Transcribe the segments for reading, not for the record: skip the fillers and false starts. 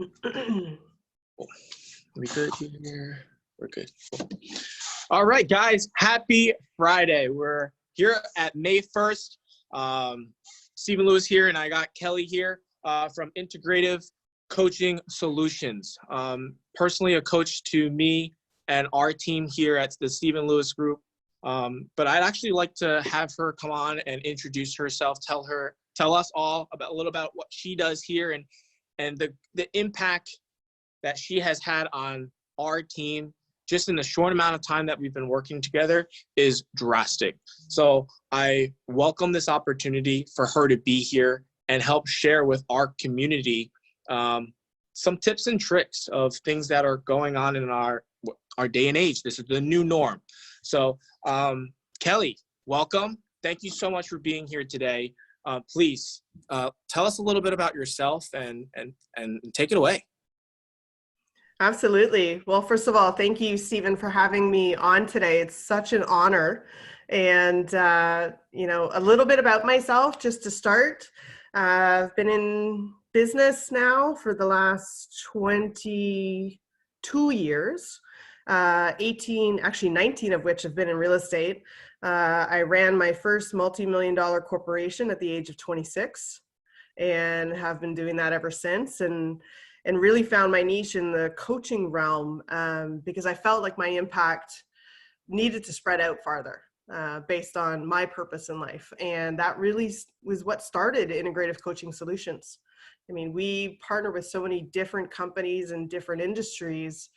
We good here? We're good. Cool. All right, guys. Happy Friday. We're here at May 1st. Stephen Lewis here, and I got Kelly here from Integrative Coaching Solutions. Personally, a coach to me and our team here at the Stephen Lewis Group. But I'd actually like to have her come on and introduce herself, tell us all about a little about what she does here and the impact that she has had on our team just in the short amount of time that we've been working together is drastic. So I welcome this opportunity for her to be here and help share with our community some tips and tricks of things that are going on in our day and age. This is the new norm. So Kelly, welcome. Thank you so much for being here today. Please tell us a little bit about yourself and take it away. Absolutely. Well, first of all, thank you, Stephen, for having me on today. It's such an honor. And, a little bit about myself, just to start. I've been in business now for the last 22 years, 19 of which have been in real estate. I ran my first multi-million-dollar corporation at the age of 26 and have been doing that ever since. And really found my niche in the coaching realm because I felt like my impact needed to spread out farther based on my purpose in life. And that really was what started Integrative Coaching Solutions. I mean, we partner with so many different companies and different industries,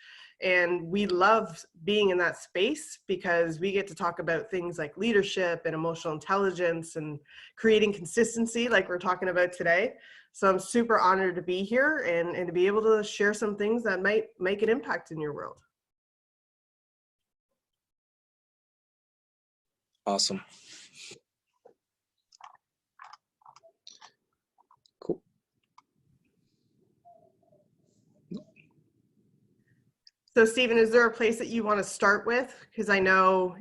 and we love being in that space because we get to talk about things like leadership and emotional intelligence and creating consistency like we're talking about today. So I'm super honored to be here and to be able to share some things that might make an impact in your world. Awesome. Cool. So Stephen, is there a place that you want to start with? Because I know,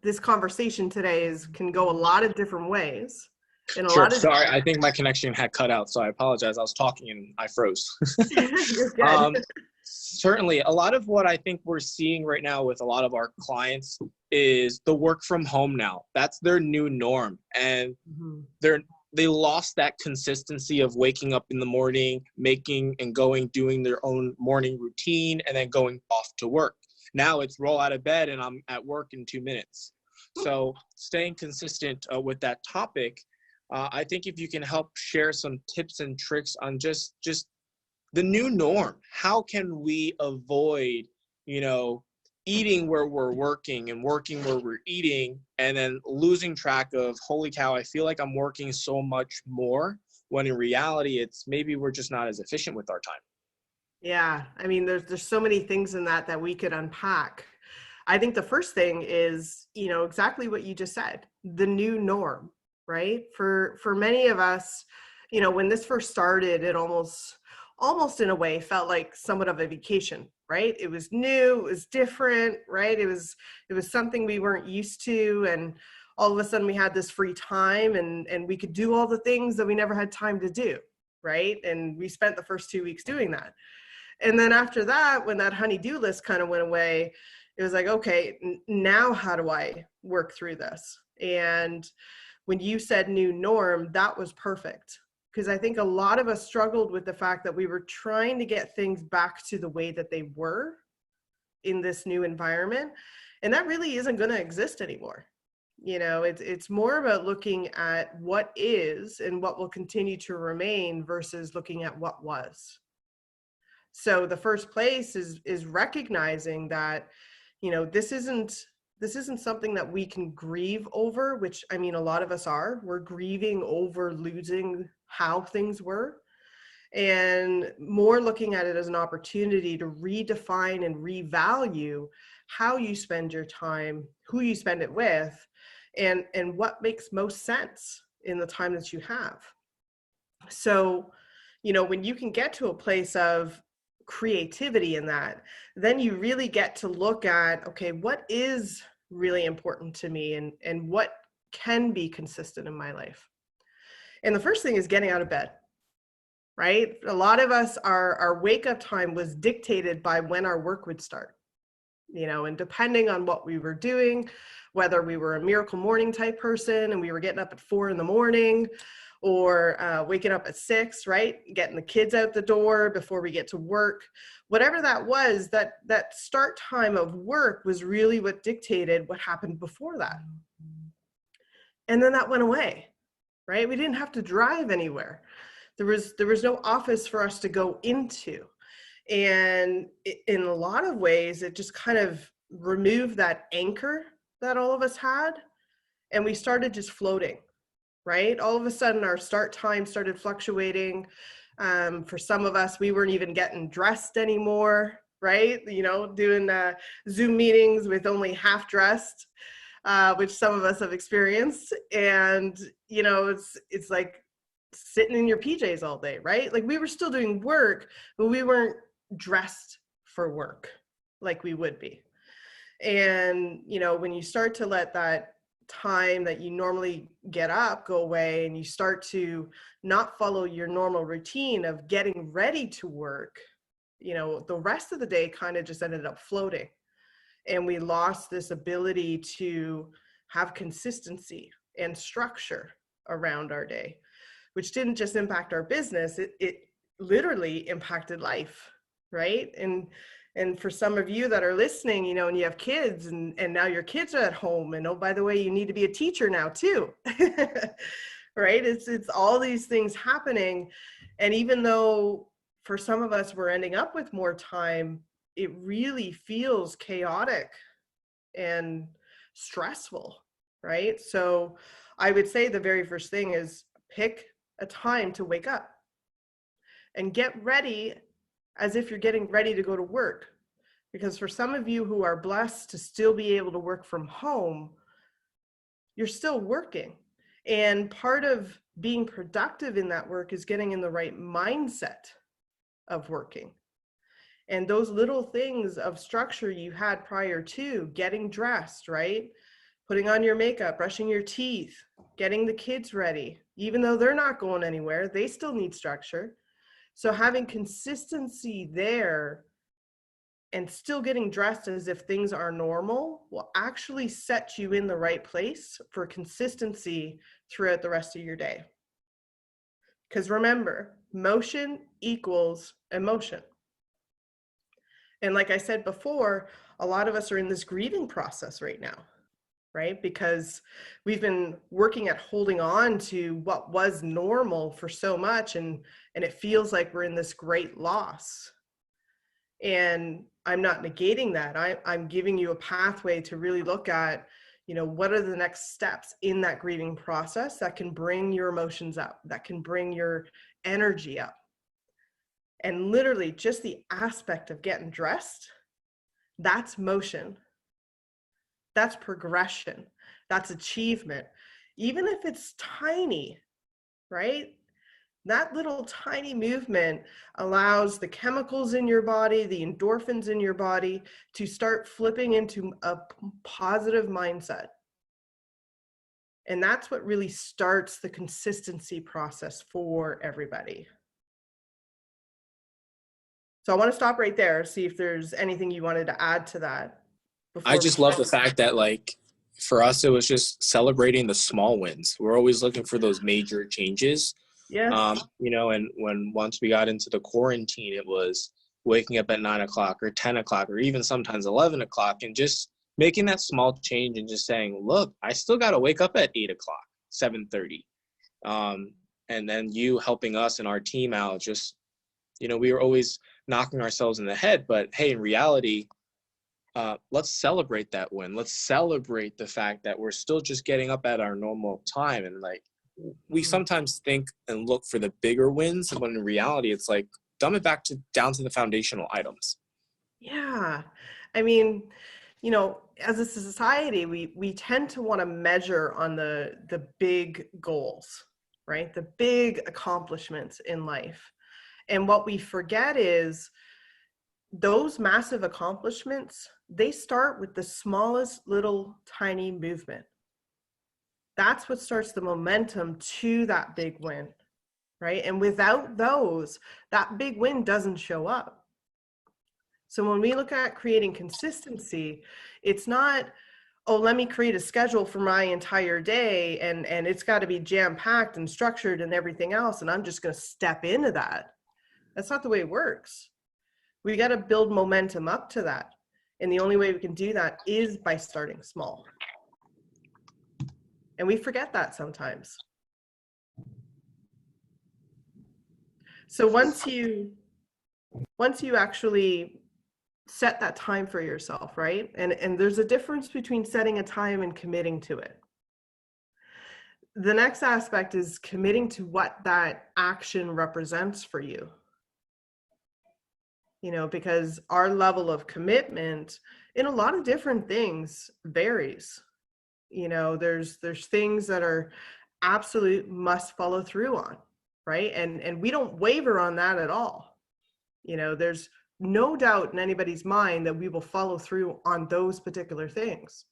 this conversation today can go a lot of different ways. Sure. Sorry, I think my connection had cut out, so I apologize. I was talking and I froze. You're good. Certainly, a lot of what I think we're seeing right now with a lot of our clients is the work from home now. That's their new norm, and they lost that consistency of waking up in the morning, making and doing their own morning routine, and then going off to work. Now it's roll out of bed and I'm at work in 2 minutes. So staying consistent with that topic. I think if you can help share some tips and tricks on just the new norm, how can we avoid, eating where we're working and working where we're eating, and then losing track of, holy cow, I feel like I'm working so much more, when in reality, it's maybe we're just not as efficient with our time. Yeah, I mean, there's so many things in that we could unpack. I think the first thing is, exactly what you just said, the new norm. Right? For many of us, when this first started, it almost in a way felt like somewhat of a vacation, right? It was new, it was different, right? It was something we weren't used to. And all of a sudden we had this free time and we could do all the things that we never had time to do, right? And we spent the first 2 weeks doing that. And then after that, when that honey-do list kind of went away, it was like, okay, now how do I work through this? And when you said new norm, that was perfect. Because I think a lot of us struggled with the fact that we were trying to get things back to the way that they were in this new environment. And that really isn't going to exist anymore. It's more about looking at what is and what will continue to remain versus looking at what was. So the first place is recognizing that, this isn't something that we can grieve over, which I mean, a lot of us are. We're grieving over losing how things were, and more looking at it as an opportunity to redefine and revalue how you spend your time, who you spend it with, and what makes most sense in the time that you have. So, when you can get to a place of creativity in that, then you really get to look at, okay, what is really important to me and what can be consistent in my life. And the first thing is getting out of bed. right? A lot of us, our wake up time was dictated by when our work would start, and depending on what we were doing, whether we were a miracle morning type person and we were getting up at 4 a.m, or waking up at 6, right? Getting the kids out the door before we get to work, whatever that was, that start time of work was really what dictated what happened before that. And then that went away, right? We didn't have to drive anywhere. There was no office for us to go into. And in a lot of ways, it just kind of removed that anchor that all of us had. And we started just floating, right? All of a sudden, our start time started fluctuating. For some of us, we weren't even getting dressed anymore, right? Doing Zoom meetings with only half dressed, which some of us have experienced. And, it's like sitting in your PJs all day, right? Like we were still doing work, but we weren't dressed for work like we would be. And, when you start to let that time that you normally get up go away and you start to not follow your normal routine of getting ready to work, the rest of the day kind of just ended up floating. And we lost this ability to have consistency and structure around our day, which didn't just impact our business, it literally impacted life, right? And for some of you that are listening, and you have kids and now your kids are at home, and oh, by the way, you need to be a teacher now too, right? It's all these things happening. And even though for some of us, we're ending up with more time, it really feels chaotic and stressful, right? So I would say the very first thing is pick a time to wake up and get ready as if you're getting ready to go to work. Because for some of you who are blessed to still be able to work from home, you're still working. And part of being productive in that work is getting in the right mindset of working. And those little things of structure you had prior to getting dressed, right? Putting on your makeup, brushing your teeth, getting the kids ready, even though they're not going anywhere, they still need structure. So having consistency there and still getting dressed as if things are normal will actually set you in the right place for consistency throughout the rest of your day. Because remember, motion equals emotion. And like I said before, a lot of us are in this grieving process right now, right? Because we've been working at holding on to what was normal for so much, and it feels like we're in this great loss. And I'm not negating that. I'm giving you a pathway to really look at, what are the next steps in that grieving process that can bring your emotions up, that can bring your energy up. And literally just the aspect of getting dressed, that's motion. That's progression. That's achievement. Even if it's tiny, right? That little tiny movement allows the chemicals in your body, the endorphins in your body, to start flipping into a positive mindset. And that's what really starts the consistency process for everybody. So I want to stop right there, see if there's anything you wanted to add to that. I just love the fact that, like, for us, it was just celebrating the small wins. We're always looking for those major changes. Yes. And once we got into the quarantine, it was waking up at 9 o'clock or 10 o'clock or even sometimes 11 o'clock and just making that small change and just saying, look, I still got to wake up at 8 o'clock, 7:30. And then you helping us and our team out, just, we were always knocking ourselves in the head. But, hey, in reality, let's celebrate that win. Let's celebrate the fact that we're still just getting up at our normal time. And, like, we sometimes think and look for the bigger wins, but in reality, it's like dumb it back down to the foundational items. Yeah. I mean, as a society, we tend to want to measure on the big goals, right? The big accomplishments in life. And what we forget is those massive accomplishments, they start with the smallest little tiny movement. That's what starts the momentum to that big win, right? And without those, that big win doesn't show up. So when we look at creating consistency, it's not, oh, let me create a schedule for my entire day and it's got to be jam-packed and structured and everything else, and I'm just going to step into that. That's not the way it works. We got to build momentum up to that. And the only way we can do that is by starting small. And we forget that sometimes. So once you actually set that time for yourself, right? And there's a difference between setting a time and committing to it. The next aspect is committing to what that action represents for you. You know, because our level of commitment in a lot of different things varies. You know, there's things that are absolute must follow through on, right? And we don't waver on that at all. You know, there's no doubt in anybody's mind that we will follow through on those particular things.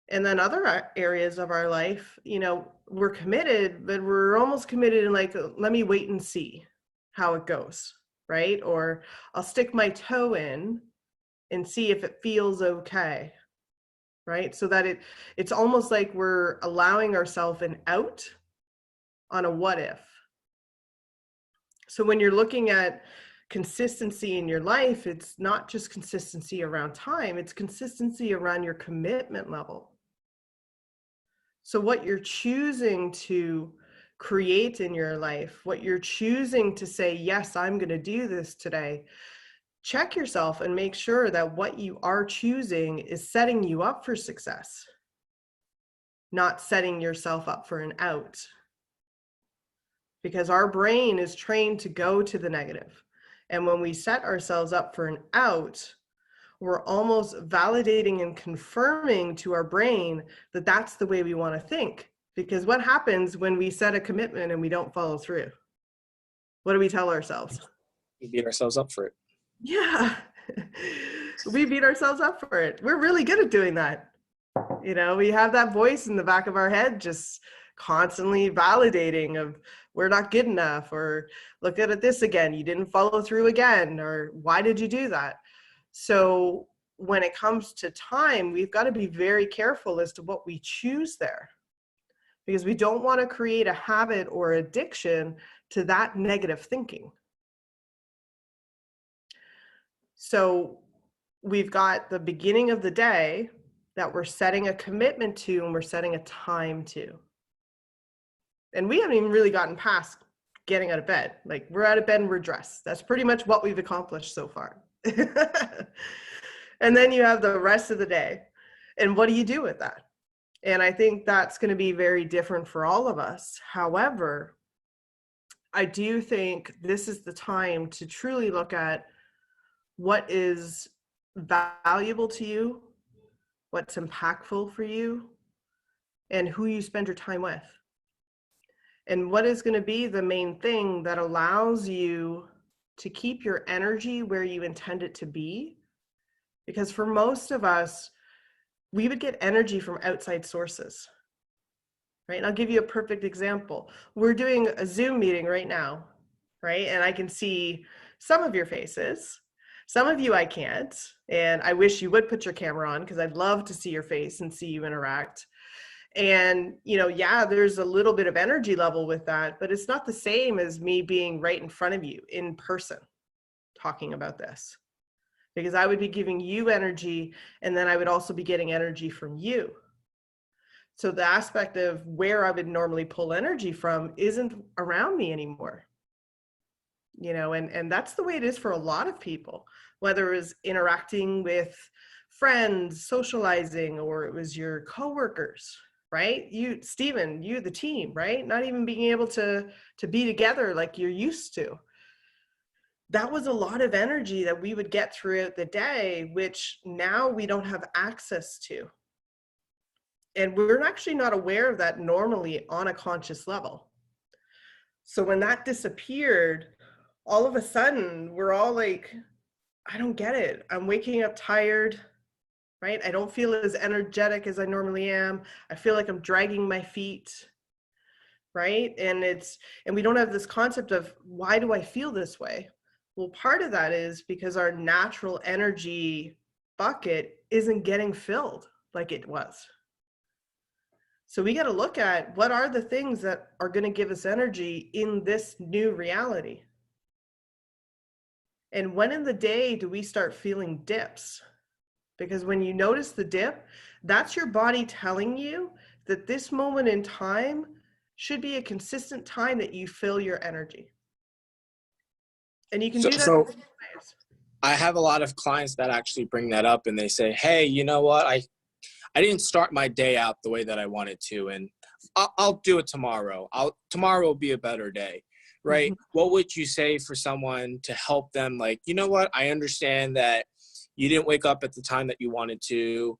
And then other areas of our life, you know, we're committed, but we're almost committed in like, let me wait and see how it goes, right? Or I'll stick my toe in and see if it feels okay, right? So that it's almost like we're allowing ourselves an out on a what if. So when you're looking at consistency in your life, it's not just consistency around time, it's consistency around your commitment level. So what you're choosing to create in your life, what you're choosing to say, yes, I'm going to do this today, check yourself and make sure that what you are choosing is setting you up for success, not setting yourself up for an out. Because our brain is trained to go to the negative. And when we set ourselves up for an out, we're almost validating and confirming to our brain that that's the way we want to think. Because what happens when we set a commitment and we don't follow through? What do we tell ourselves? We beat ourselves up for it. Yeah, we beat ourselves up for it. We're really good at doing that. You know, we have that voice in the back of our head just constantly validating of we're not good enough, or look at this again, you didn't follow through again, or why did you do that? So when it comes to time, we've got to be very careful as to what we choose there, because we don't want to create a habit or addiction to that negative thinking. So we've got the beginning of the day that we're setting a commitment to and we're setting a time to. And we haven't even really gotten past getting out of bed. Like, we're out of bed and we're dressed. That's pretty much what we've accomplished so far. And then you have the rest of the day. And what do you do with that? And I think that's going to be very different for all of us. However, I do think this is the time to truly look at what is valuable to you, what's impactful for you, and who you spend your time with. And what is going to be the main thing that allows you to keep your energy where you intend it to be. Because for most of us, we would get energy from outside sources, right? And I'll give you a perfect example. We're doing a Zoom meeting right now, right? And I can see some of your faces. Some of you I can't. And I wish you would put your camera on, because I'd love to see your face and see you interact. And, you know, yeah, there's a little bit of energy level with that, but it's not the same as me being right in front of you in person talking about this, because I would be giving you energy, and then I would also be getting energy from you. So the aspect of where I would normally pull energy from isn't around me anymore. You know, and that's the way it is for a lot of people, whether it was interacting with friends, socializing, or it was your coworkers, right? You, Stephen, you, the team, right? Not even being able to be together like you're used to. That was a lot of energy that we would get throughout the day, which now we don't have access to. And we're actually not aware of that normally on a conscious level. So when that disappeared, all of a sudden we're all like, I don't get it. I'm waking up tired, right? I don't feel as energetic as I normally am. I feel like I'm dragging my feet. right? And we don't have this concept of, why do I feel this way? Well, part of that is because our natural energy bucket isn't getting filled like it was. So we got to look at, what are the things that are going to give us energy in this new reality? And when in the day do we start feeling dips? Because when you notice the dip, that's your body telling you that this moment in time should be a consistent time that you fill your energy. And you can do that So in different ways. I have a lot of clients that actually bring that up, and they say, hey, you know what? I didn't start my day out the way that I wanted to, and I'll do it tomorrow. Tomorrow will be a better day, right? Mhm. What would you say for someone to help them? Like, you know what? I understand that you didn't wake up at the time that you wanted to.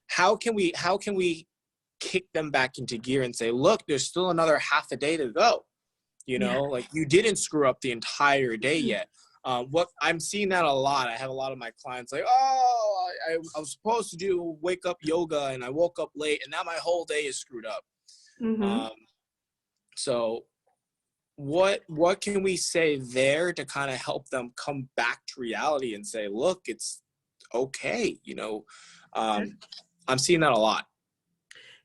How can we kick them back into gear and say, look, there's still another half a day to go? You Yeah. know, like, you didn't screw up the entire day yet. What I'm seeing that a lot. I have a lot of my clients like, oh, I was supposed to do wake up yoga and I woke up late and now my whole day is screwed up. Mm-hmm. So what can we say there to kind of help them come back to reality and say, look, it's okay. You know, I'm seeing that a lot.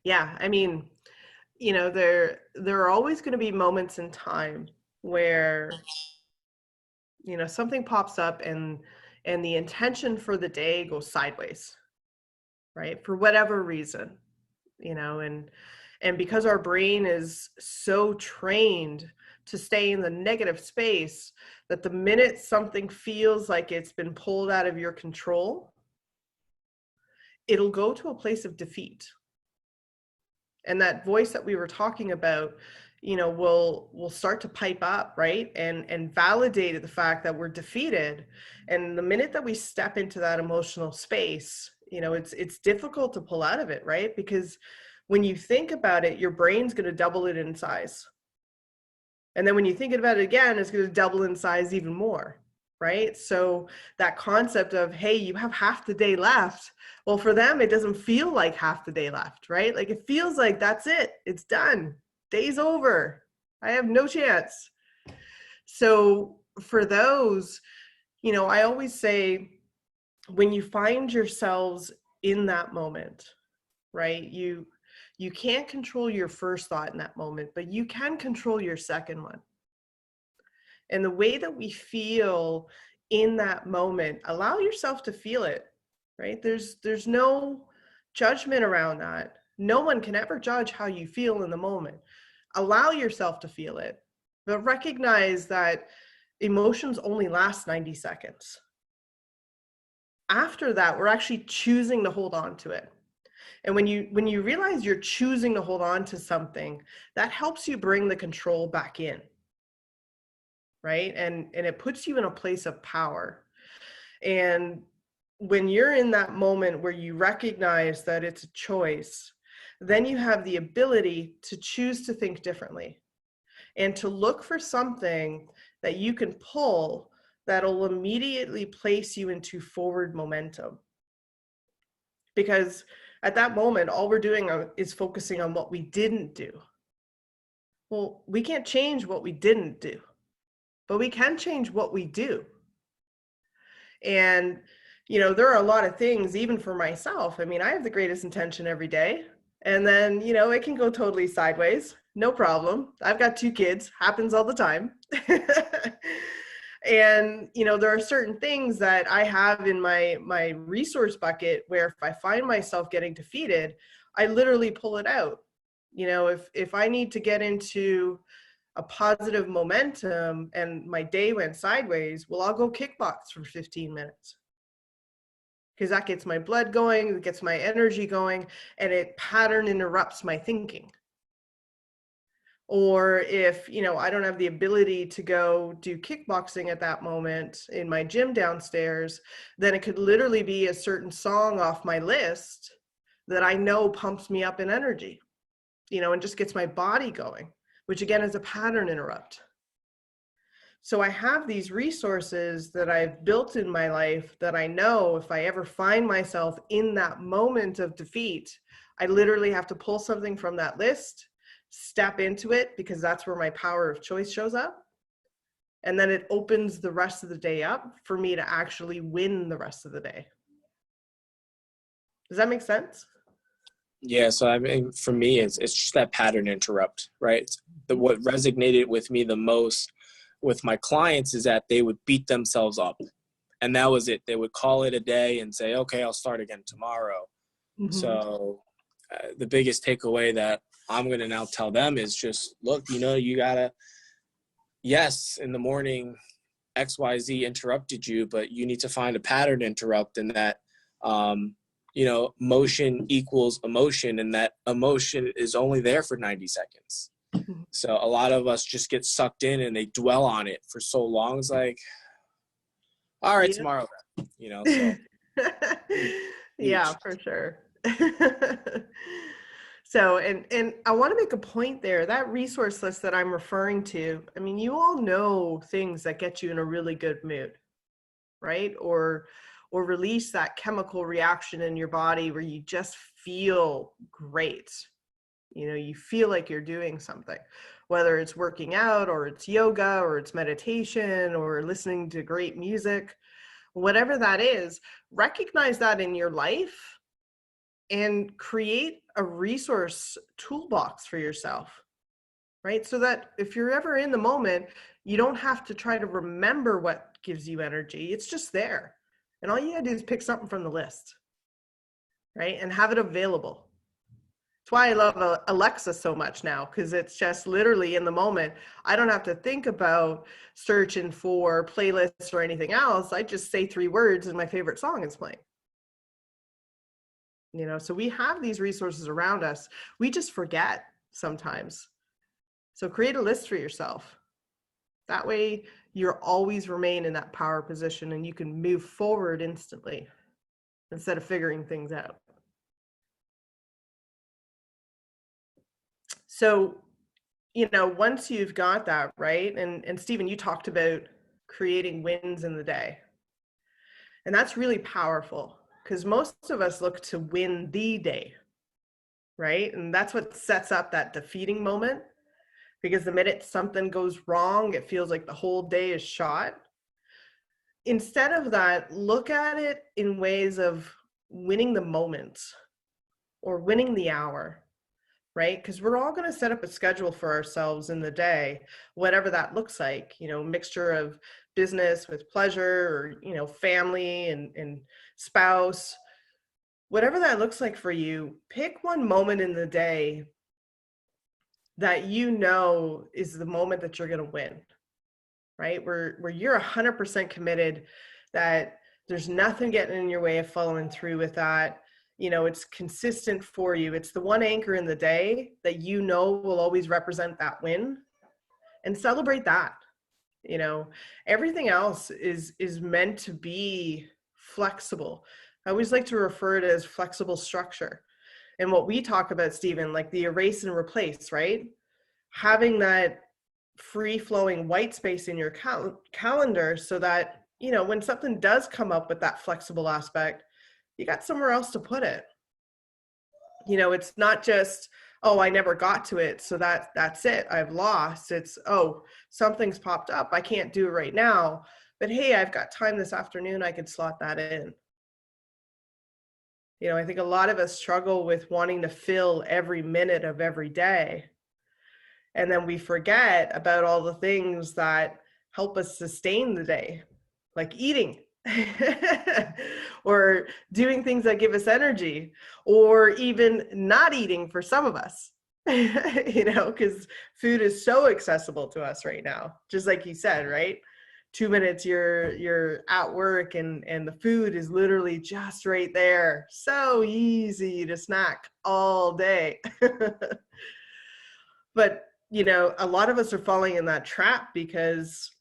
Yeah. I mean, there are always going to be moments in time where, something pops up, and the intention for the day goes sideways, right? For whatever reason, and because our brain is so trained to stay in the negative space, that the minute something feels like it's been pulled out of your control, it'll go to a place of defeat. And that voice that we were talking about, will start to pipe up, right? And validate the fact that we're defeated. And the minute that we step into that emotional space, it's difficult to pull out of it, right? Because when you think about it, your brain's going to double it in size. And then when you think about it again, it's going to double in size even more, right? So that concept of, hey, you have half the day left. Well, for them, it doesn't feel like half the day left, right? Like, it feels like that's it. It's done. Day's over. I have no chance. So for those, I always say, when you find yourselves in that moment, right? You can't control your first thought in that moment, but you can control your second one. And the way that we feel in that moment, allow yourself to feel it, right? There's no judgment around that. No one can ever judge how you feel in the moment. Allow yourself to feel it, but recognize that emotions only last 90 seconds. After that, we're actually choosing to hold on to it. And when you realize you're choosing to hold on to something, that helps you bring the control back in, right? And it puts you in a place of power. And when you're in that moment where you recognize that it's a choice, then you have the ability to choose to think differently and to look for something that you can pull that'll immediately place you into forward momentum. Because at that moment, all we're doing is focusing on what we didn't do. Well, we can't change what we didn't do, but we can change what we do. And, there are a lot of things, even for myself. I mean, I have the greatest intention every day. And then, it can go totally sideways. No problem. I've got 2 kids, happens all the time. And, there are certain things that I have in my resource bucket where if I find myself getting defeated, I literally pull it out. If I need to get into a positive momentum and my day went sideways, well, I'll go kickbox for 15 minutes. Because that gets my blood going, it gets my energy going, and it pattern interrupts my thinking. Or if, I don't have the ability to go do kickboxing at that moment in my gym downstairs, then it could literally be a certain song off my list that I know pumps me up in energy, and just gets my body going, which again is a pattern interrupt. So I have these resources that I've built in my life that I know if I ever find myself in that moment of defeat, I literally have to pull something from that list, step into it because that's where my power of choice shows up. And then it opens the rest of the day up for me to actually win the rest of the day. Does that make sense? Yeah, so I mean, for me, it's just that pattern interrupt, right? What resonated with me the most with my clients is that they would beat themselves up, and that was it. They would call it a day and say, "Okay, I'll start again tomorrow." Mm-hmm. So the biggest takeaway that I'm going to now tell them is just, look, you gotta, yes, in the morning, XYZ interrupted you, but you need to find a pattern interrupt, and that motion equals emotion, and that emotion is only there for 90 seconds. So a lot of us just get sucked in and they dwell on it for so long. It's like, all right, tomorrow, so. Yeah, for sure. So, and I want to make a point there, that resource list that I'm referring to, I mean, you all know things that get you in a really good mood, right? Or release that chemical reaction in your body where you just feel great. You feel like you're doing something, whether it's working out or it's yoga or it's meditation or listening to great music, whatever that is. Recognize that in your life and create a resource toolbox for yourself, right? So that if you're ever in the moment, you don't have to try to remember what gives you energy. It's just there. And all you gotta do is pick something from the list, right? And have it available. That's why I love Alexa so much now, because it's just literally in the moment. I don't have to think about searching for playlists or anything else. I just say 3 words and my favorite song is playing. So we have these resources around us. We just forget sometimes. So create a list for yourself. That way you're always remain in that power position and you can move forward instantly instead of figuring things out. So, once you've got that, right? And Stephen, you talked about creating wins in the day. And that's really powerful because most of us look to win the day, right? And that's what sets up that defeating moment, because the minute something goes wrong, it feels like the whole day is shot. Instead of that, look at it in ways of winning the moment or winning the hour, right? Because we're all going to set up a schedule for ourselves in the day, whatever that looks like, mixture of business with pleasure, or, family and spouse, whatever that looks like for you. Pick one moment in the day that is the moment that you're going to win, right? Where you're 100% committed, that there's nothing getting in your way of following through with that. It's consistent for you. It's the one anchor in the day that will always represent that win, and celebrate that. Everything else is meant to be flexible. I always like to refer to it as flexible structure. And what we talk about, Stephen, like the erase and replace, right? Having that free flowing white space in your calendar so that, when something does come up with that flexible aspect, you got somewhere else to put it. It's not just, oh, I never got to it, so that's it, I've lost. It's, oh, something's popped up, I can't do it right now, but hey, I've got time this afternoon, I could slot that in. I think a lot of us struggle with wanting to fill every minute of every day. And then we forget about all the things that help us sustain the day, like eating or doing things that give us energy, or even not eating for some of us, because food is so accessible to us right now. Just like you said, right? 2 minutes, you're at work and the food is literally just right there. So easy to snack all day. But a lot of us are falling in that trap because,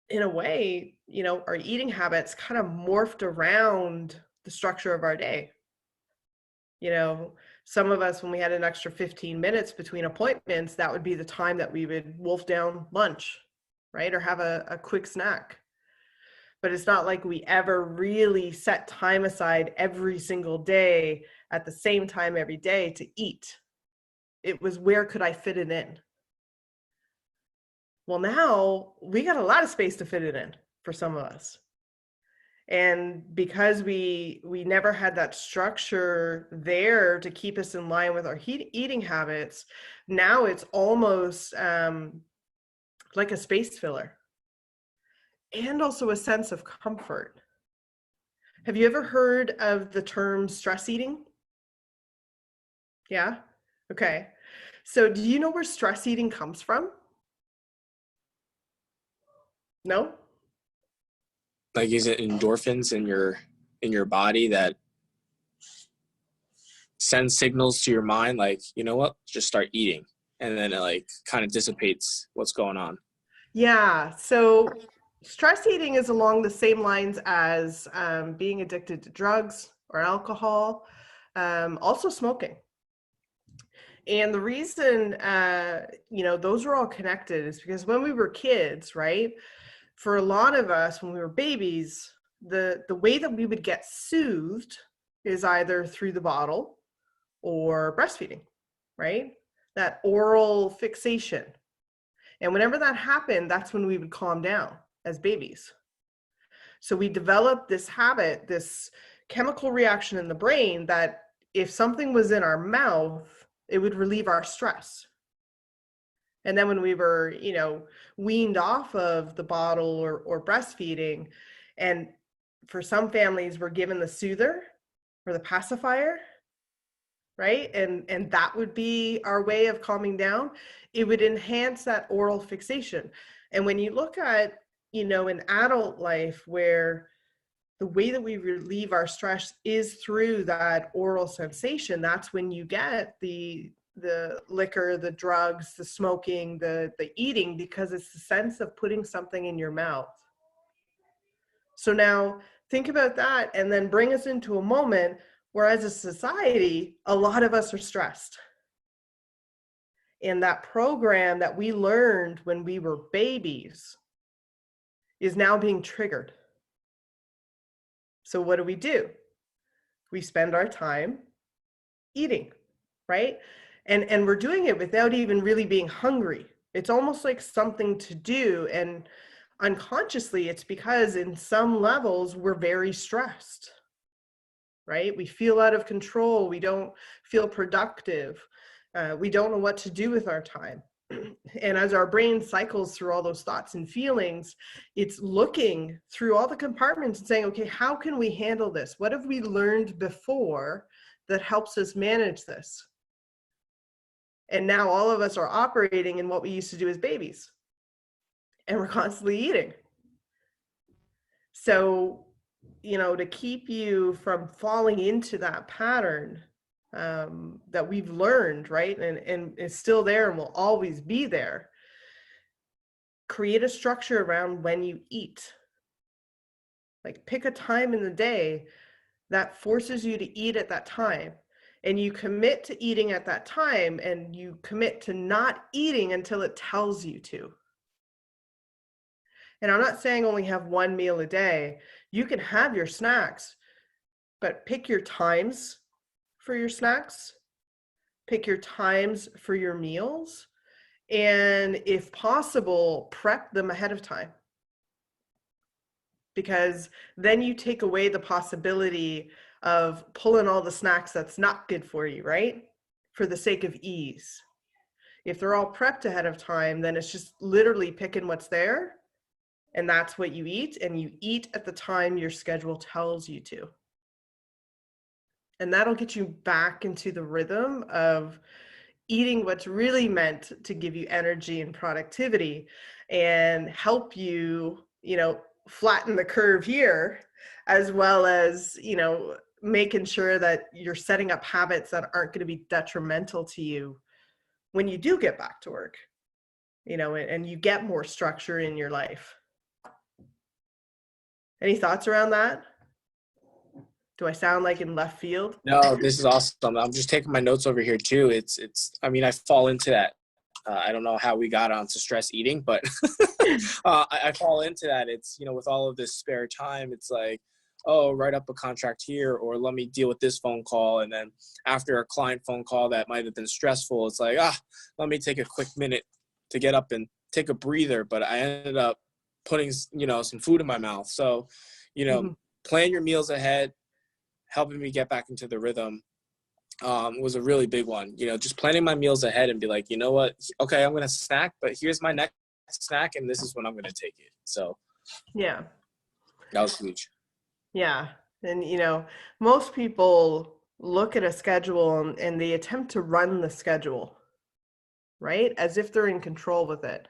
in a way, our eating habits kind of morphed around the structure of our day. Some of us, when we had an extra 15 minutes between appointments, that would be the time that we would wolf down lunch, right? Or have a quick snack. But it's not like we ever really set time aside every single day at the same time every day to eat. It was, where could I fit it in? Well, now we got a lot of space to fit it in for some of us. And because we never had that structure there to keep us in line with our eating habits, now it's almost like a space filler, and also a sense of comfort. Have you ever heard of the term stress eating? Yeah? Okay. So do you know where stress eating comes from? No? Like, is it endorphins in your body that sends signals to your mind, like, you know what, just start eating, and then it like kind of dissipates what's going on? Yeah. So stress eating is along the same lines as being addicted to drugs or alcohol, also smoking. And the reason, those are all connected is because when we were kids, right? For a lot of us, when we were babies, the way that we would get soothed is either through the bottle or breastfeeding, right? That oral fixation. And whenever that happened, that's when we would calm down as babies. So we developed this habit, this chemical reaction in the brain, that if something was in our mouth, it would relieve our stress. And then when we were, weaned off of the bottle or breastfeeding, and for some families were given the soother or the pacifier, right? And that would be our way of calming down. It would enhance that oral fixation. And when you look at, an adult life where the way that we relieve our stress is through that oral sensation, that's when you get the liquor, the drugs, the smoking, the eating, because it's the sense of putting something in your mouth. So now think about that, and then bring us into a moment where, as a society, a lot of us are stressed. And that program that we learned when we were babies is now being triggered. So what do? We spend our time eating, right? And we're doing it without even really being hungry. It's almost like something to do. And unconsciously, it's because in some levels, we're very stressed, right? We feel out of control. We don't feel productive. We don't know what to do with our time. And as our brain cycles through all those thoughts and feelings, it's looking through all the compartments and saying, okay, how can we handle this? What have we learned before that helps us manage this? And now all of us are operating in what we used to do as babies, and we're constantly eating. So, to keep you from falling into that pattern that we've learned, right? And it's still there and will always be there. Create a structure around when you eat. Like, pick a time in the day that forces you to eat at that time. And you commit to eating at that time, and you commit to not eating until it tells you to. And I'm not saying only have one meal a day. You can have your snacks, but pick your times for your snacks, pick your times for your meals, and if possible, prep them ahead of time. Because then you take away the possibility of pulling all the snacks that's not good for you, right? For the sake of ease. If they're all prepped ahead of time, then it's just literally picking what's there, and that's what you eat, and you eat at the time your schedule tells you to. And that'll get you back into the rhythm of eating what's really meant to give you energy and productivity, and help you, flatten the curve here, as well as, making sure that you're setting up habits that aren't going to be detrimental to you when you do get back to work, and you get more structure in your life. Any thoughts around that? Do I sound like in left field? No, this is awesome. I'm just taking my notes over here too. I mean, I fall into that. I don't know how we got onto stress eating, but I fall into that. It's, with all of this spare time, it's like, oh, write up a contract here, or let me deal with this phone call. And then after a client phone call that might have been stressful, it's like, let me take a quick minute to get up and take a breather. But I ended up putting, some food in my mouth. So, plan your meals ahead, helping me get back into the rhythm. Was a really big one. Just planning my meals ahead and be like, you know what? Okay, I'm going to snack, but here's my next snack, and this is when I'm going to take it. So Yeah. that was huge. Yeah. And, most people look at a schedule and they attempt to run the schedule, right? As if they're in control with it.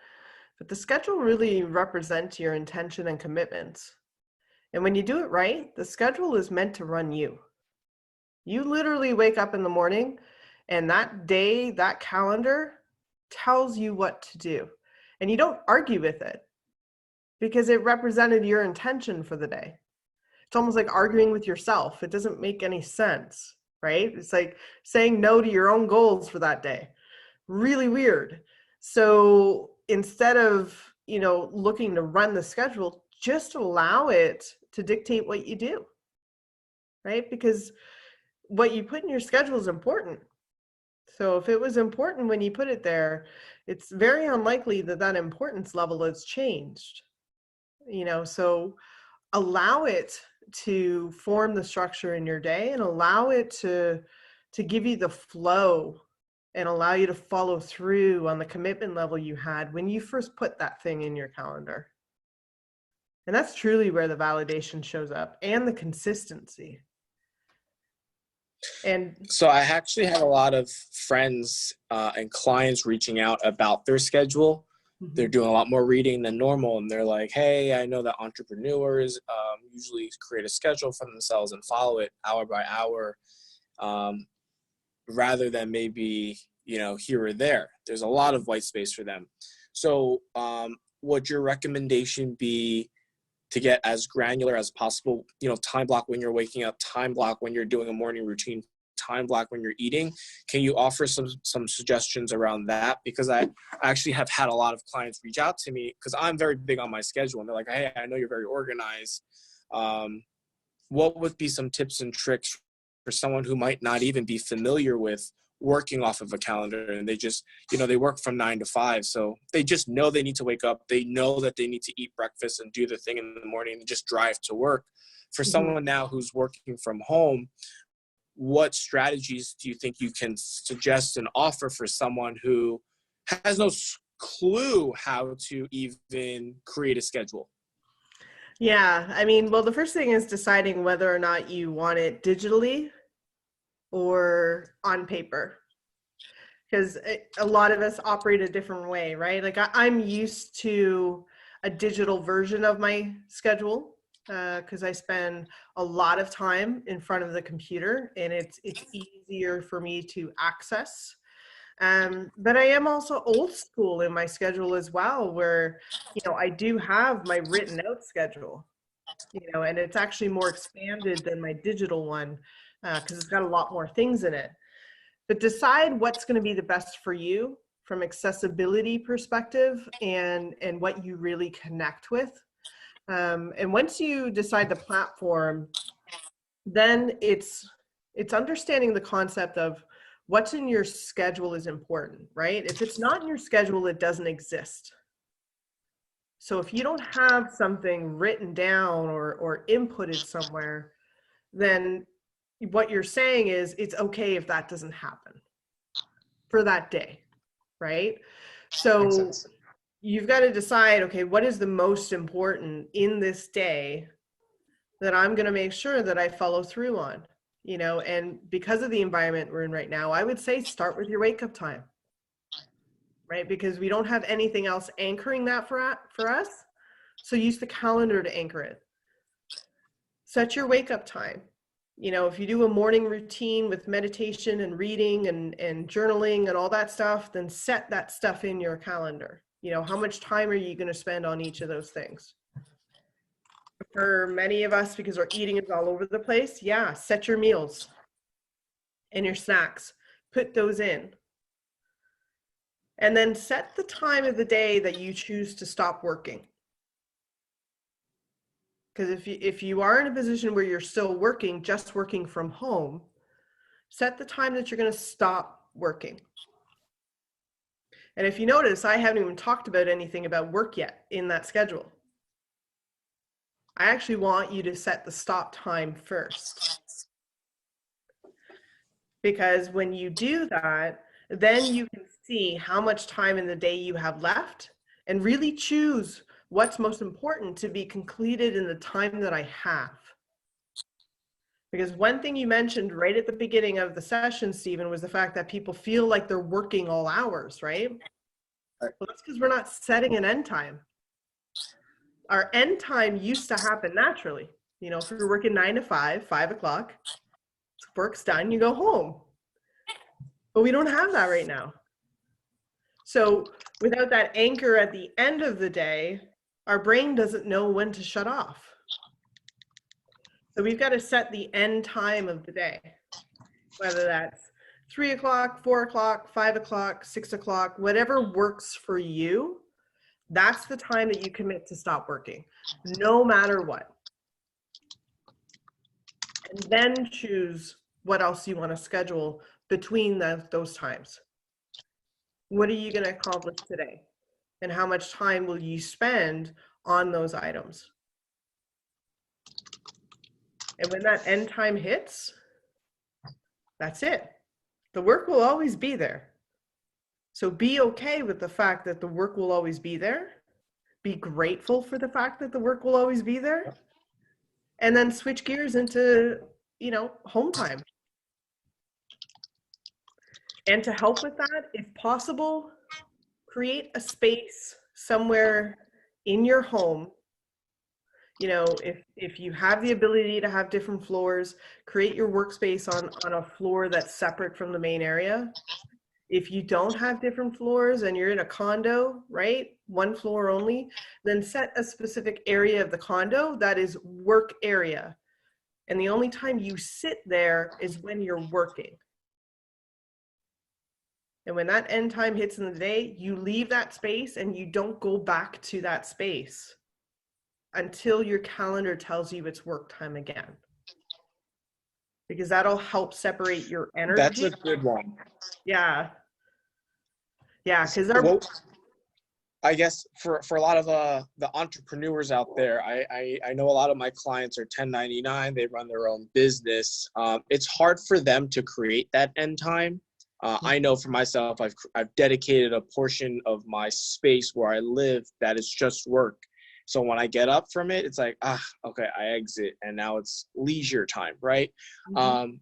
But the schedule really represents your intention and commitments. And when you do it right, the schedule is meant to run you. You literally wake up in the morning and that day, that calendar tells you what to do. And you don't argue with it because it represented your intention for the day. It's almost like arguing with yourself. It doesn't make any sense, right? It's like saying no to your own goals for that day. Really weird. So instead of, looking to run the schedule, just allow it to dictate what you do, right? Because what you put in your schedule is important. So if it was important when you put it there, it's very unlikely that that importance level has changed. So allow it to form the structure in your day and allow it to give you the flow and allow you to follow through on the commitment level you had when you first put that thing in your calendar. And that's truly where the validation shows up and the consistency. And so I actually had a lot of friends and clients reaching out about their schedule. They're doing a lot more reading than normal, and they're like, hey, I know that entrepreneurs usually create a schedule for themselves and follow it hour by hour, rather than maybe here or there. There's a lot of white space for them. So would your recommendation be to get as granular as possible, time block when you're waking up, time block when you're doing a morning routine, time block when you're eating? Can you offer some suggestions around that? Because I actually have had a lot of clients reach out to me because I'm very big on my schedule, and they're like, hey, I know you're very organized. What would be some tips and tricks for someone who might not even be familiar with working off of a calendar, and they just, they work from 9 to 5. So they just know they need to wake up. They know that they need to eat breakfast and do the thing in the morning and just drive to work. For someone now who's working from home, what strategies do you think you can suggest and offer for someone who has no clue how to even create a schedule? yeah, well, the first thing is deciding whether or not you want it digitally or on paper. Because a lot of us operate a different way, right? Like I'm used to a digital version of my schedule because I spend a lot of time in front of the computer and it's easier for me to access. But I am also old school in my schedule as well, where, I do have my written out schedule, and it's actually more expanded than my digital one because it's got a lot more things in it. But decide what's going to be the best for you from accessibility perspective and what you really connect with. And once you decide the platform, then it's understanding the concept of what's in your schedule is important, right? If it's not in your schedule, it doesn't exist. So if you don't have something written down or inputted somewhere, then what you're saying is it's okay if that doesn't happen for that day, right? So you've got to decide, okay, what is the most important in this day that I'm going to make sure that I follow through on, and because of the environment we're in right now, I would say start with your wake up time, right? Because we don't have anything else anchoring that for us. So use the calendar to anchor it. Set your wake up time. If you do a morning routine with meditation and reading and journaling and all that stuff, then set that stuff in your calendar. How much time are you going to spend on each of those things? For many of us, because our eating is all over the place, set your meals and your snacks. Put those in. And then set the time of the day that you choose to stop working. Because if you are in a position where you're still working, just working from home, set the time that you're going to stop working. And if you notice, I haven't even talked about anything about work yet in that schedule. I actually want you to set the stop time first. Because when you do that, then you can see how much time in the day you have left and really choose what's most important to be completed in the time that I have. Because one thing you mentioned right at the beginning of the session, Stephen, was the fact that people feel like they're working all hours, right? Well, that's because we're not setting an end time. Our end time used to happen naturally. You know, if you're working 9 to 5, 5 o'clock, work's done, you go home. But we don't have that right now. So without that anchor at the end of the day, our brain doesn't know when to shut off. So we've got to set the end time of the day, whether that's 3 o'clock, 4 o'clock, 5 o'clock, 6 o'clock, whatever works for you. That's the time that you commit to stop working, no matter what. And then choose what else you want to schedule between those times. What are you going to accomplish today? And how much time will you spend on those items? And when that end time hits, that's it. The work will always be there. So be okay with the fact that the work will always be there. Be grateful for the fact that the work will always be there. And then switch gears into, home time. And to help with that, if possible, create a space somewhere in your home. If you have the ability to have different floors, create your workspace on a floor that's separate from the main area. If you don't have different floors and you're in a condo, right, one floor only, then set a specific area of the condo that is work area. And the only time you sit there is when you're working. And when that end time hits in the day, you leave that space and you don't go back to that space until your calendar tells you it's work time again. Because that'll help separate your energy. That's a good one. Yeah. Yeah, because I guess for a lot of the entrepreneurs out there, I know a lot of my clients are 1099. They run their own business. It's hard for them to create that end time. I know for myself, I've dedicated a portion of my space where I live that is just work. So when I get up from it, it's like, okay, I exit and now it's leisure time, right? Mm-hmm.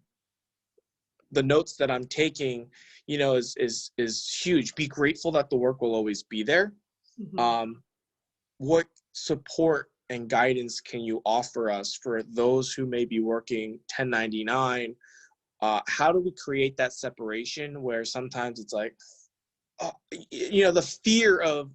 The notes that I'm taking, is huge. Be grateful that the work will always be there. Mm-hmm. What support and guidance can you offer us for those who may be working 1099? How do we create that separation where sometimes it's like, the fear of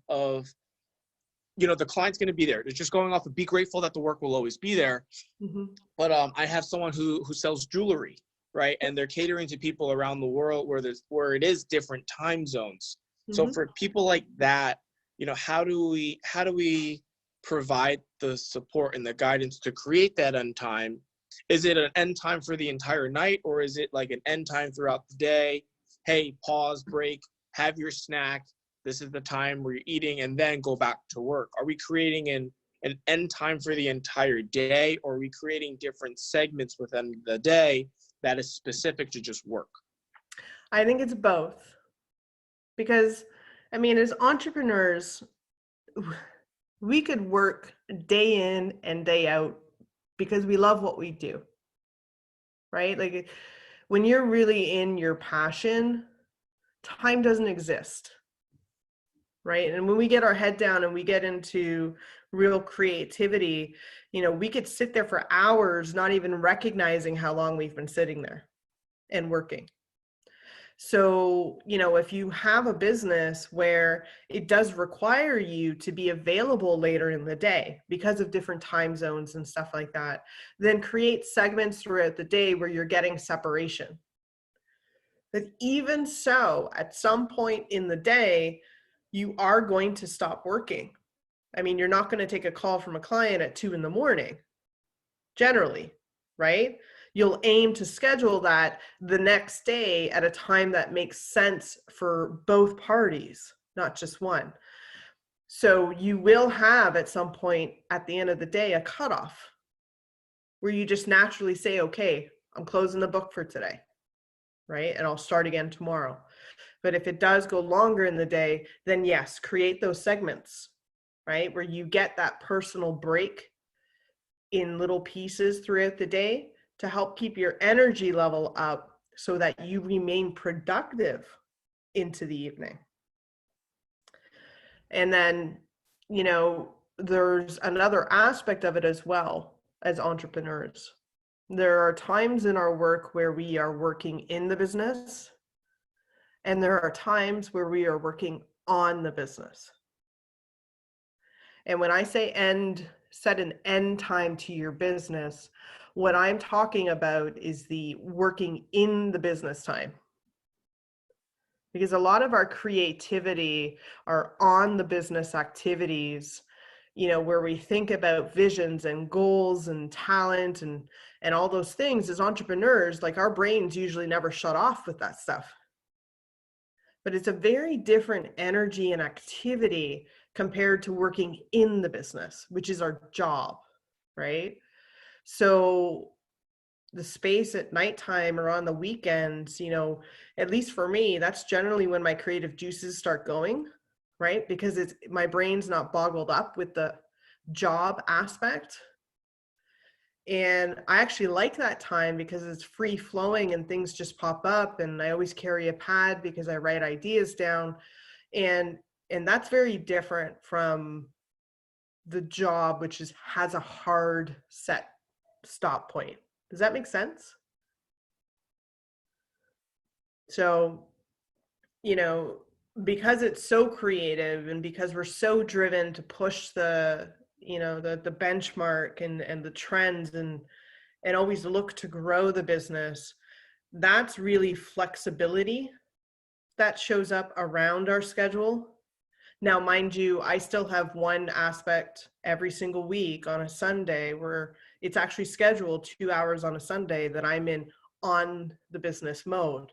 the client's going to be there. It's just going off of be grateful that the work will always be there. Mm-hmm. But I have someone who sells jewelry, right? And they're catering to people around the world where it is different time zones. Mm-hmm. So for people like that, how do we provide the support and the guidance to create that end time? Is it an end time for the entire night, or is it like an end time throughout the day? Hey, pause, break, have your snack. This is the time where you're eating, and then go back to work. Are we creating an end time for the entire day, or are we creating different segments within the day that is specific to just work? I think it's both. Because, as entrepreneurs, we could work day in and day out because we love what we do, right? Like when you're really in your passion, time doesn't exist, right? And when we get our head down and we get into real creativity, we could sit there for hours, not even recognizing how long we've been sitting there and working. So, if you have a business where it does require you to be available later in the day because of different time zones and stuff like that, then create segments throughout the day where you're getting separation. But even so, at some point in the day, you are going to stop working. I mean, you're not going to take a call from a client at 2 a.m. generally, right? You'll aim to schedule that the next day at a time that makes sense for both parties, not just one. So you will have at some point at the end of the day a cutoff where you just naturally say, okay, I'm closing the book for today, right? And I'll start again tomorrow. But if it does go longer in the day, then yes, create those segments, right? Where you get that personal break in little pieces throughout the day to help keep your energy level up so that you remain productive into the evening. And then, you know, there's another aspect of it as well as entrepreneurs. There are times in our work where we are working in the business, and there are times where we are working on the business. And when I say set an end time to your business, what I'm talking about is the working in the business time. Because a lot of our creativity are on the business activities, you know, where we think about visions and goals and talent and all those things. As entrepreneurs, like, our brains usually never shut off with that stuff. But it's a very different energy and activity compared to working in the business, which is our job, right? So the space at nighttime or on the weekends, you know, at least for me, that's generally when my creative juices start going, right? Because my brain's not boggled up with the job aspect. And I actually like that time because it's free flowing and things just pop up, and I always carry a pad because I write ideas down. And that's very different from the job, which has a hard set stop point. Does that make sense? So, you know, because it's so creative and because we're so driven to push the, you know, the benchmark and the trends and always look to grow the business, that's really flexibility that shows up around our schedule. Now, mind you, I still have one aspect every single week on a Sunday where it's actually scheduled 2 hours on a Sunday that I'm in on the business mode,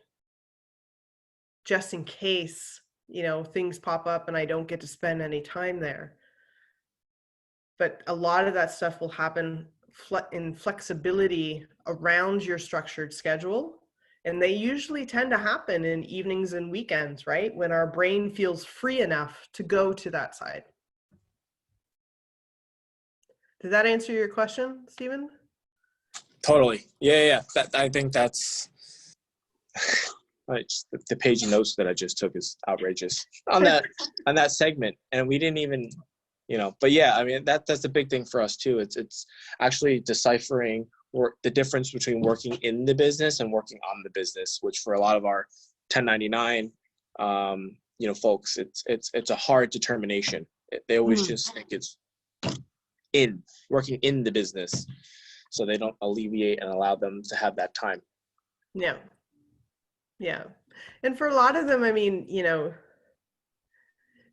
just in case, you know, things pop up and I don't get to spend any time there. But a lot of that stuff will happen in flexibility around your structured schedule. And they usually tend to happen in evenings and weekends, right? When our brain feels free enough to go to that side. Did that answer your question, Stephen? Totally. Yeah. I think that's the page of notes that I just took is outrageous on that segment, and we didn't even, you know. But yeah, I mean that's the big thing for us too. It's actually deciphering the difference between working in the business and working on the business, which for a lot of our 1099, you know, folks, it's a hard determination. They always just think it's working in the business, so they don't alleviate and allow them to have that time. Yeah. And for a lot of them, I mean, you know,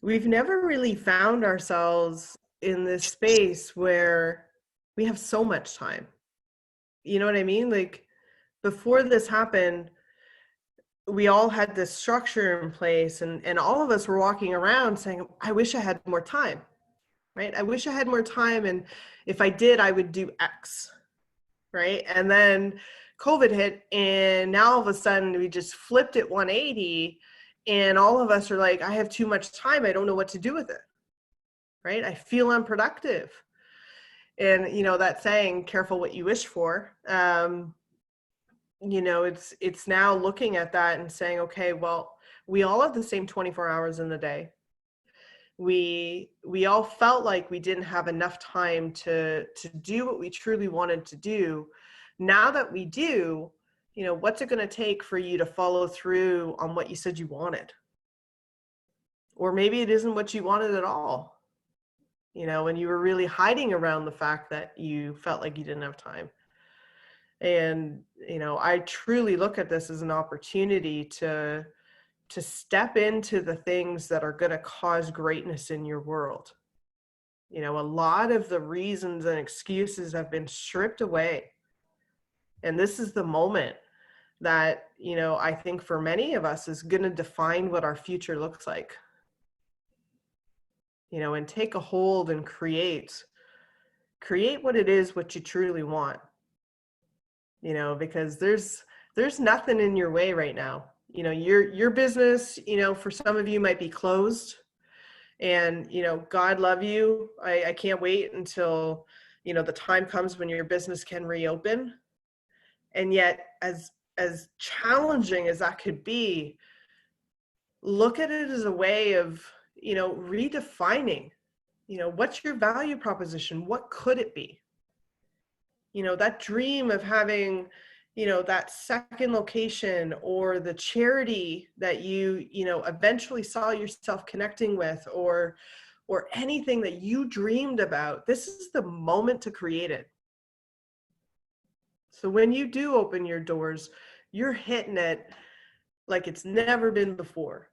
we've never really found ourselves in this space where we have so much time. You know what I mean? Like, before this happened, we all had this structure in place, and all of us were walking around saying, I wish I had more time, right? I wish I had more time. And if I did, I would do X, right? And then COVID hit, and now all of a sudden we just flipped it 180, and all of us are like, I have too much time. I don't know what to do with it, right? I feel unproductive. And, you know, that saying, careful what you wish for, you know, it's now looking at that and saying, okay, well, we all have the same 24 hours in the day. We all felt like we didn't have enough time to do what we truly wanted to do. Now that we do, you know, what's it going to take for you to follow through on what you said you wanted? Or maybe it isn't what you wanted at all, you know, and you were really hiding around the fact that you felt like you didn't have time. And, you know, I truly look at this as an opportunity to step into the things that are going to cause greatness in your world. You know, a lot of the reasons and excuses have been stripped away. And this is the moment that, you know, I think for many of us is going to define what our future looks like. You know, and take a hold and create what it is what you truly want. You know, because there's nothing in your way right now. You know, your business, you know, for some of you might be closed, and, you know, God love you. I can't wait until, you know, the time comes when your business can reopen. And yet, as challenging as that could be, look at it as a way of, you know, redefining, you know, what's your value proposition? What could it be? You know, that dream of having, you know, that second location, or the charity that you know, eventually saw yourself connecting with, or anything that you dreamed about. This is the moment to create it. So when you do open your doors, you're hitting it like it's never been before.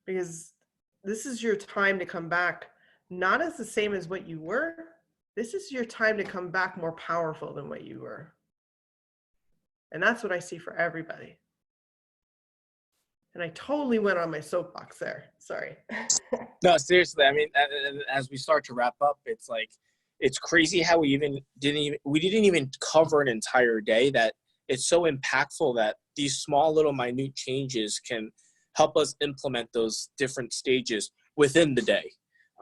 Because this is your time to come back, not as the same as what you were. This is your time to come back more powerful than what you were. And that's what I see for everybody. And I totally went on my soapbox there. Sorry. No, seriously. I mean, as we start to wrap up, it's like, it's crazy how we didn't even cover an entire day. That it's so impactful that these small little minute changes can help us implement those different stages within the day.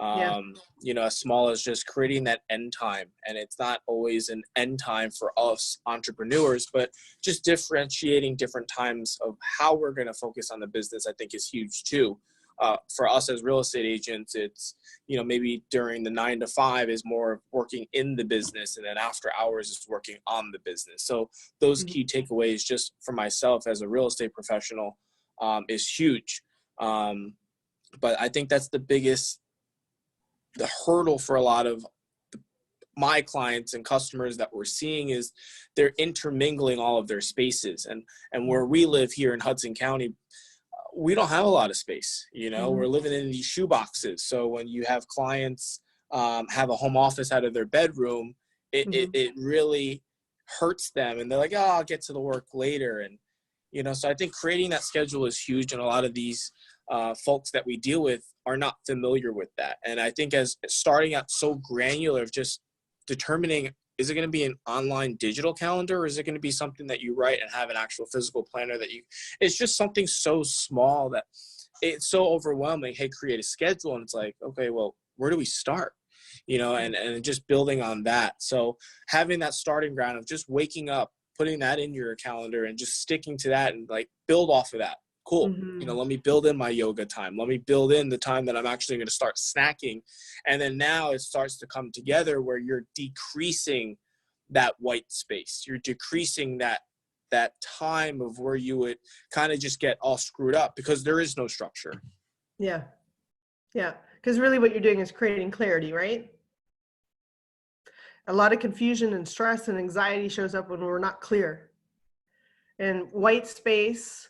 Yeah. You know, as small as just creating that end time. And it's not always an end time for us entrepreneurs, but just differentiating different times of how we're going to focus on the business, I think is huge too. For us as real estate agents, it's, you know, maybe during the 9 to 5 is more working in the business, and then after hours is working on the business. So those key takeaways, just for myself as a real estate professional, is huge. But I think that's the hurdle for a lot of my clients and customers that we're seeing, is they're intermingling all of their spaces. And where we live here in Hudson County, we don't have a lot of space. You know, we're living in these shoe boxes. So when you have clients have a home office out of their bedroom, it really hurts them. And they're like, oh, I'll get to the work later. And, you know, so I think creating that schedule is huge. And a lot of these folks that we deal with are not familiar with that. And I think as starting out so granular of just determining, is it going to be an online digital calendar, or is it going to be something that you write and have an actual physical planner that it's just something so small that it's so overwhelming. Hey, create a schedule. And it's like, okay, well, where do we start? You know, and just building on that. So having that starting ground of just waking up, putting that in your calendar and just sticking to that and like build off of that. Cool. You know, let me build in my yoga time. Let me build in the time that I'm actually going to start snacking. And then now it starts to come together where you're decreasing that white space. You're decreasing that time of where you would kind of just get all screwed up because there is no structure. Yeah. Yeah. Because really what you're doing is creating clarity, right? A lot of confusion and stress and anxiety shows up when we're not clear. And white space,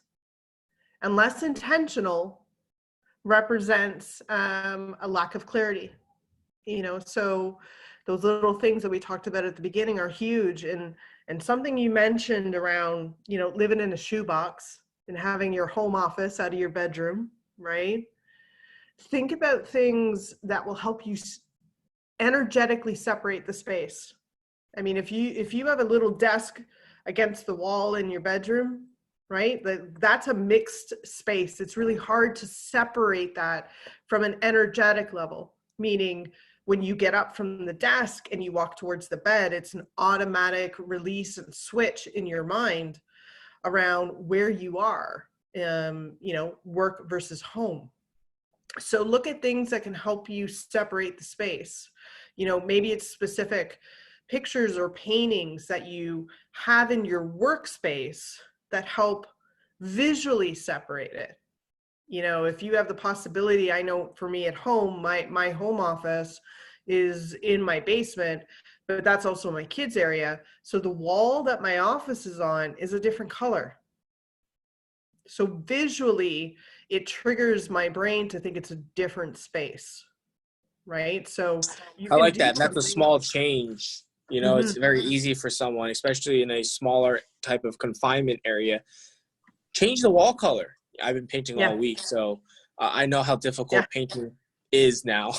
unless intentional, represents a lack of clarity. You know, so those little things that we talked about at the beginning are huge. And something you mentioned around, you know, living in a shoebox and having your home office out of your bedroom, right? Think about things that will help you energetically separate the space. I mean, if you have a little desk against the wall in your bedroom, right? That's a mixed space. It's really hard to separate that from an energetic level, meaning when you get up from the desk and you walk towards the bed, it's an automatic release and switch in your mind around where you are, you know, work versus home. So look at things that can help you separate the space. You know, maybe it's specific pictures or paintings that you have in your workspace that help visually separate it. You know, if you have the possibility, I know for me at home, my home office is in my basement, but that's also my kids' area. So the wall that my office is on is a different color. So visually, it triggers my brain to think it's a different space. right? So you I can like do that. And that's a something. small change. You know, Mhm. it's very easy for someone, especially in a smaller type of confinement area. Change the wall color. I've been painting all Yeah. week, so I know how Yeah. difficult painting is now.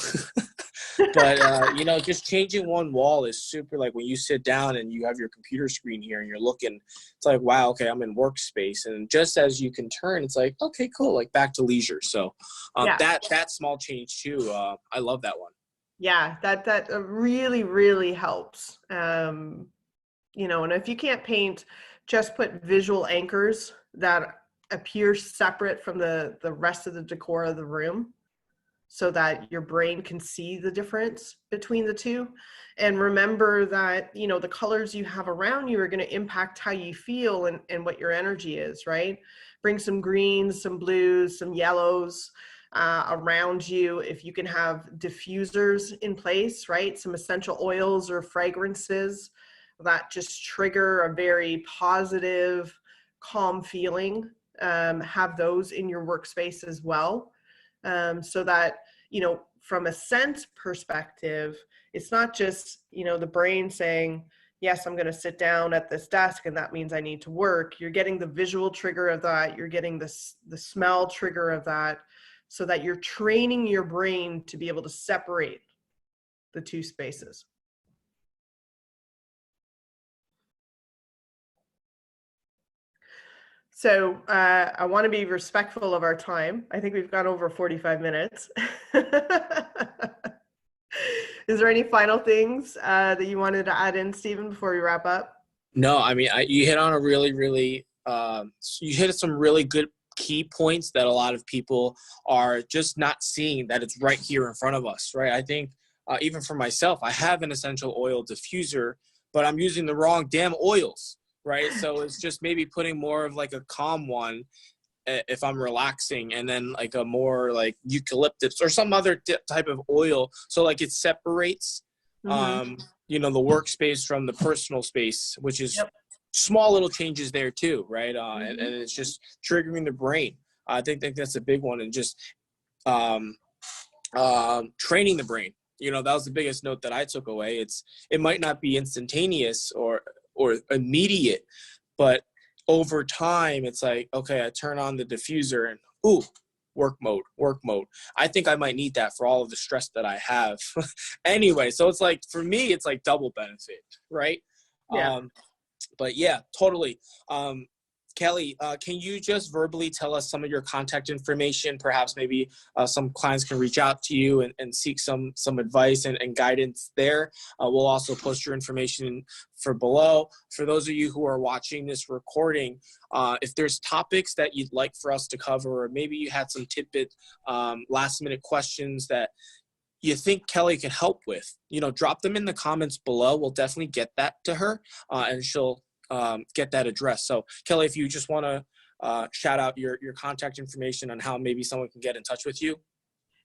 But you know, just changing one wall is super. Like when you sit down and you have your computer screen here and you're looking, it's like, wow, okay, I'm in workspace. And just as you can turn, it's like, okay, cool, like back to leisure. So Yeah. that small change too, I love that one. Yeah. That really, really helps. You know, and if you can't paint, just put visual anchors that appear separate from the rest of the decor of the room, so that your brain can see the difference between the two. And remember that, you know, the colors you have around you are going to impact how you feel and what your energy is, right? Bring some greens, some blues, some yellows around you. If you can have diffusers in place, right? Some essential oils or fragrances that just trigger a very positive, calm feeling. Have those in your workspace as well, so that, you know, from a sense perspective, it's not just, you know, the brain saying, yes, I'm going to sit down at this desk and that means I need to work. You're getting the visual trigger of that. You're getting the smell trigger of that, so that you're training your brain to be able to separate the two spaces. So I want to be respectful of our time. I think we've gone over 45 minutes. Is there any final things that you wanted to add in, Stephen, before we wrap up? No, I mean, you hit on a really, you hit some really good key points that a lot of people are just not seeing, that it's right here in front of us, right? I think even for myself, I have an essential oil diffuser, but I'm using the wrong damn oils, right? So it's just maybe putting more of like a calm one if I'm relaxing, and then like a more like eucalyptus or some other type of oil. So like it separates, Mm-hmm. you know, the workspace from the personal space, which is Yep. small little changes there too, right? And Mm-hmm. it's just triggering the brain. I think that's a big one, and just um, training the brain. You know, that was the biggest note that I took away. It might not be instantaneous or immediate, but over time, it's like, okay, I turn on the diffuser and ooh, work mode, work mode. I think I might need that for all of the stress that I have. Anyway, so it's like, for me, it's like double benefit, right? Yeah. But yeah, totally. Kelly, can you just verbally tell us some of your contact information? Perhaps maybe some clients can reach out to you and seek some advice and guidance there. We'll also post your information for below. For those of you who are watching this recording, if there's topics that you'd like for us to cover, or maybe you had some tidbit last minute questions that you think Kelly can help with, you know, drop them in the comments below. We'll definitely get that to her, and she'll get that addressed. So Kelly, if you just want to shout out your contact information on how maybe someone can get in touch with you.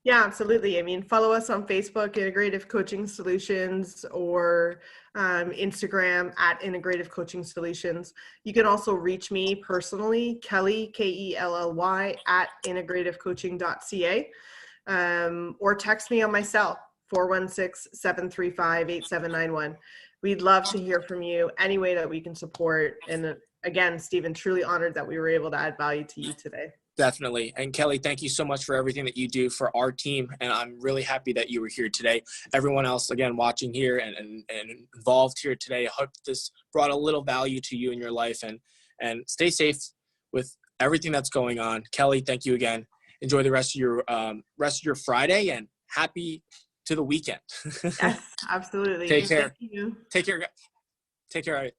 Yeah, absolutely. I mean, follow us on Facebook, Integrative Coaching Solutions, or Instagram at Integrative Coaching Solutions. You can also reach me personally, Kelly, Kelly, at integrativecoaching.ca, or text me on my cell, 416-735-8791. We'd love to hear from you any way that we can support. And again, Stephen, truly honored that we were able to add value to you today. Definitely. And Kelly, thank you so much for everything that you do for our team. And I'm really happy that you were here today. Everyone else, again, watching here and involved here today, I hope this brought a little value to you in your life, and stay safe with everything that's going on. Kelly, thank you again. Enjoy the rest of your Friday, and happy to the weekend. Yes, absolutely. Take care. Thank you. Take care. Take care.